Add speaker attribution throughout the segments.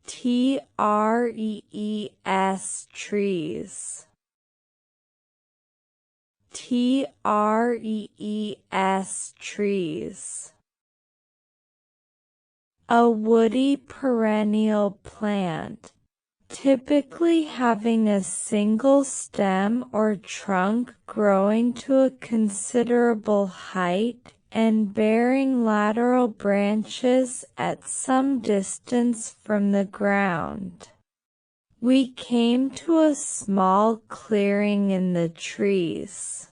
Speaker 1: Trees. Trees. Trees. A woody perennial plant, typically having a single stem or trunk growing to a considerable height and bearing lateral branches at some distance from the ground. We came to a small clearing in the trees.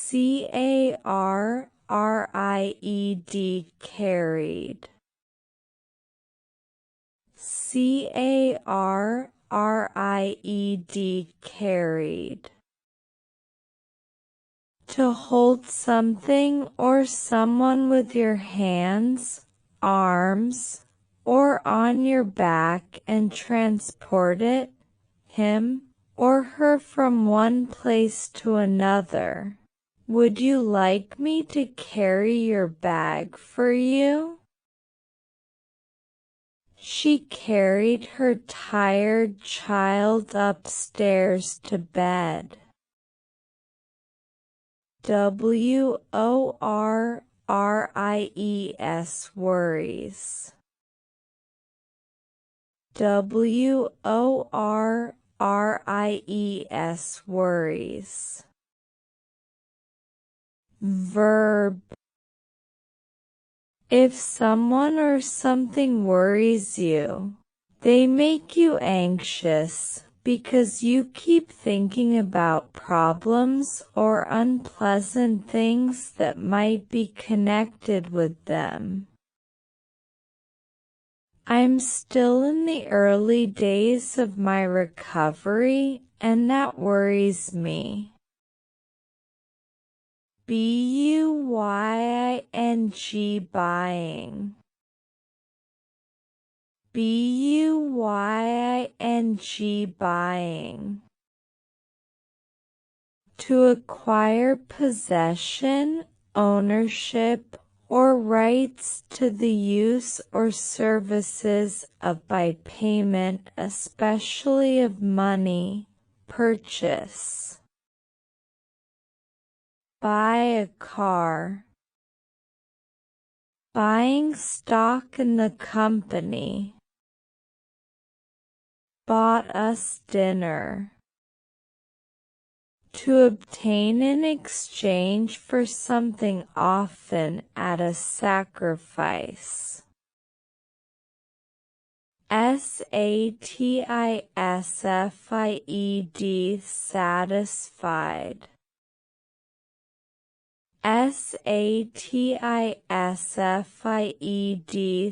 Speaker 1: Carried. Carried. Carried. To hold something or someone with your hands, arms, or on your back and transport it, him or her from one place to another. Would you like me to carry your bag for you? She carried her tired child upstairs to bed. Worries. Worries. Worries. Verb. If someone or something worries you, they make you anxious because you keep thinking about problems or unpleasant things that might be connected with them. I'm still in the early days of my recovery, and that worries me. Buying. Buying. Buying. To acquire possession, ownership, or rights to the use or services of by payment, especially of money, purchase. Buy a car. Buying stock in the company. Bought us dinner. To obtain in exchange for something, often at a sacrifice. Satisfied. Satisfied.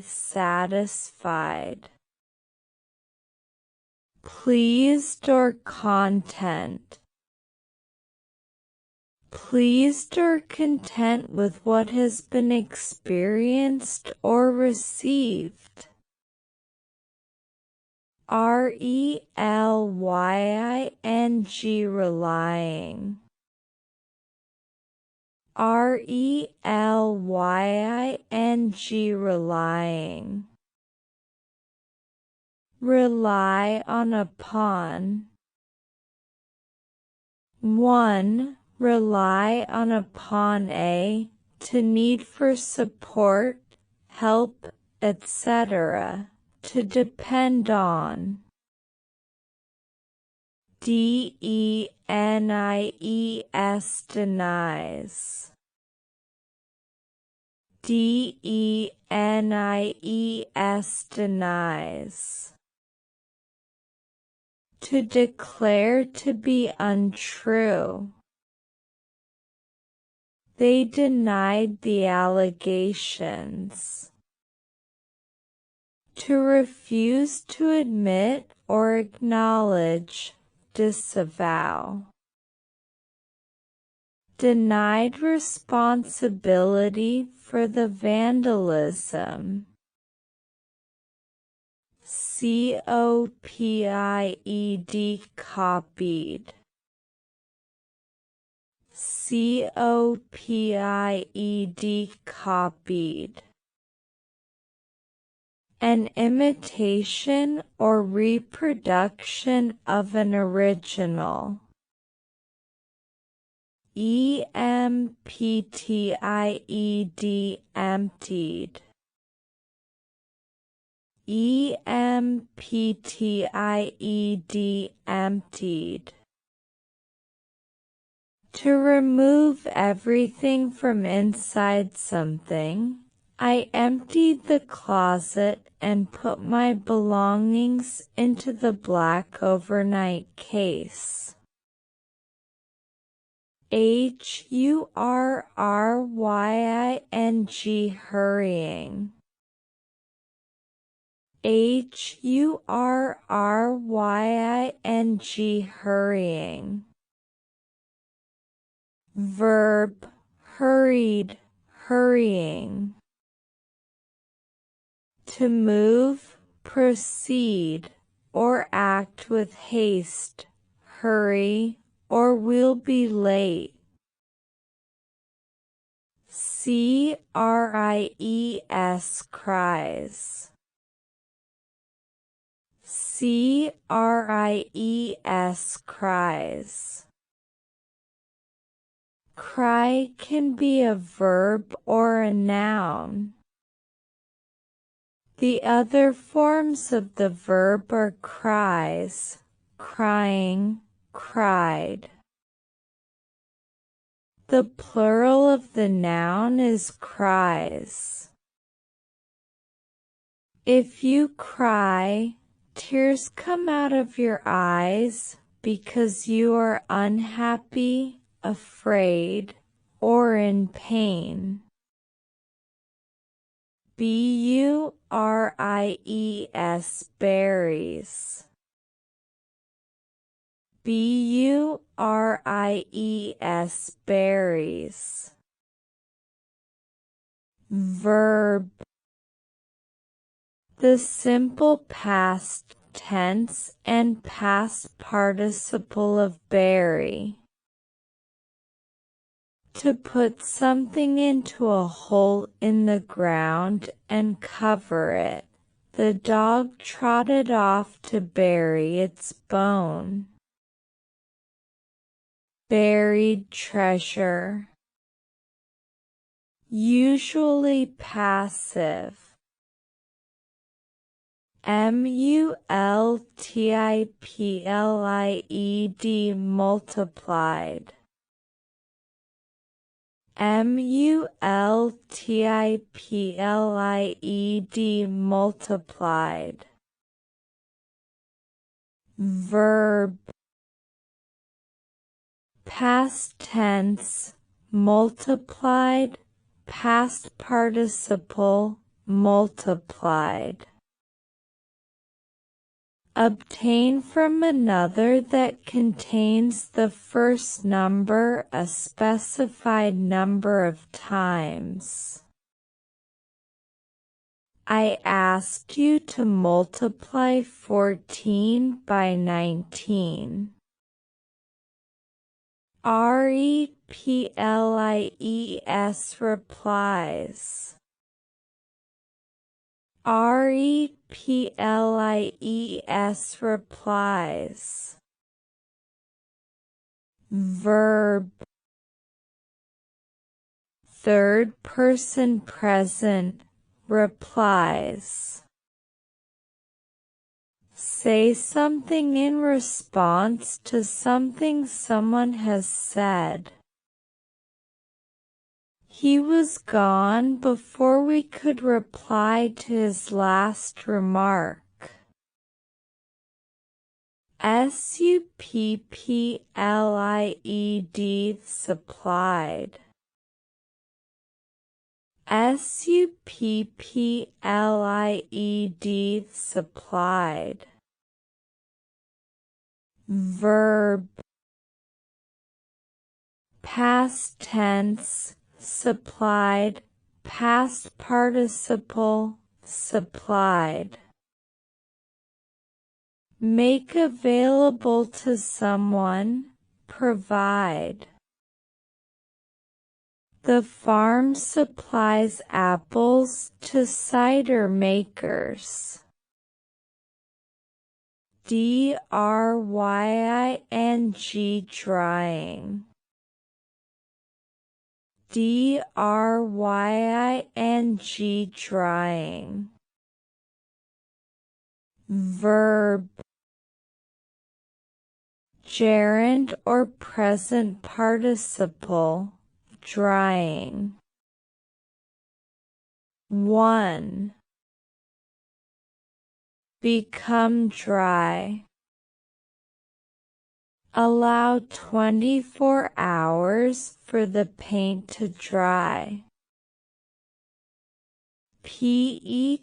Speaker 1: Satisfied. Pleased or content. Pleased or content with what has been experienced or received. Relying. Relying. Relying. Rely on upon. 1. Rely on upon a, to need for support, help, etc., to depend on. Denies. Denies. Denies. To declare to be untrue. They denied the allegations. To refuse to admit or acknowledge, disavow. Denied responsibility for the vandalism. Copied. Copied. Copied. Copied. an imitation or reproduction of an original. Emptied, emptied. Emptied, emptied. To remove everything from inside something. I emptied the closet and put my belongings into the black overnight case. Hurrying, hurrying. Hurrying, hurrying. Verb, hurried, hurrying. To move, proceed, or act with haste, hurry, or we'll be late. Cries, cries. Cries, cries. Cry can be a verb or a noun. The other forms of the verb are cries, crying, cried. The plural of the noun is cries. If you cry, tears come out of your eyes because you are unhappy, afraid, or in pain. Buries, berries. Buries, berries. Verb. The simple past tense and past participle of bury. To put something into a hole in the ground and cover it. The dog trotted off to bury its bone. Buried treasure. Usually passive. Multiplied, multiplied. Multiplied, multiplied. Verb. Past tense, multiplied, past participle, multiplied. Obtain from another that contains the first number a specified number of times. I asked you to multiply 14 by 19. Replies, replies. Replies, replies. Verb. Third person present, replies. Say something in response to something someone has said. He was gone before we could reply to his last remark. Supplied, supplied. Supplied, supplied. Verb. Past tense, supplied, past participle, supplied. Make available to someone, provide. The farm supplies apples to cider makers. Drying, drying. Drying, drying. Verb. Gerund or present participle, drying. 1. Become dry. Allow 24 hours for the paint to dry. Petrified,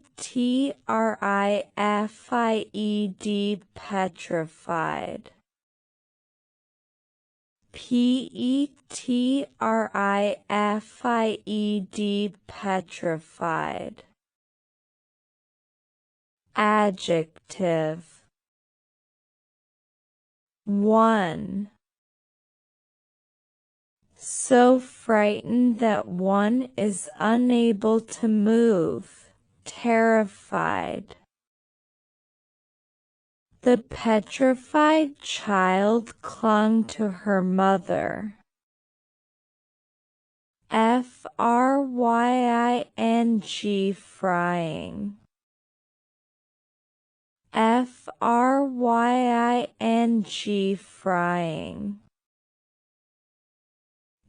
Speaker 1: petrified. Petrified, petrified. Adjective. 1. So frightened that one is unable to move, terrified. The petrified child clung to her mother. Frying, frying. Frying, frying.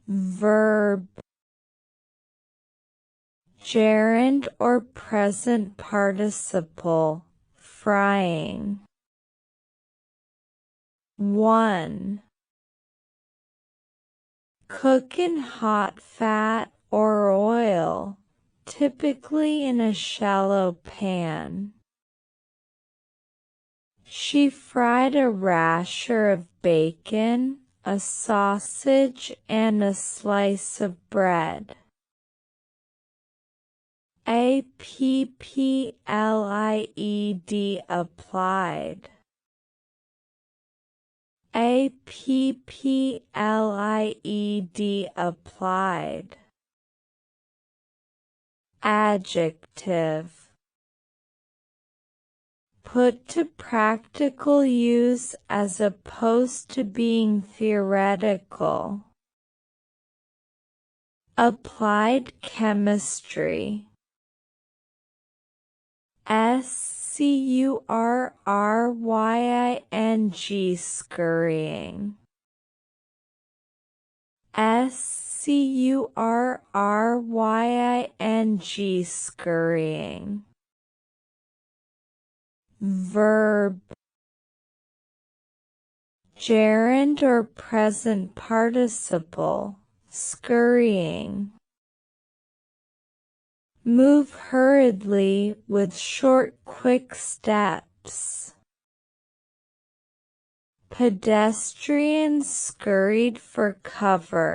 Speaker 1: Verb. Gerund or present participle, frying. 1. Cook in hot fat or oil, typically in a shallow pan. She fried a rasher of bacon, a sausage, and a slice of bread. Applied, applied. Applied, applied. Adjective. Put to practical use as opposed to being theoretical. Applied chemistry. Scurrying, scurrying. Scurrying, scurrying. Verb. Gerund or present participle, scurrying. Move hurriedly with short, quick steps. Pedestrians scurried for cover.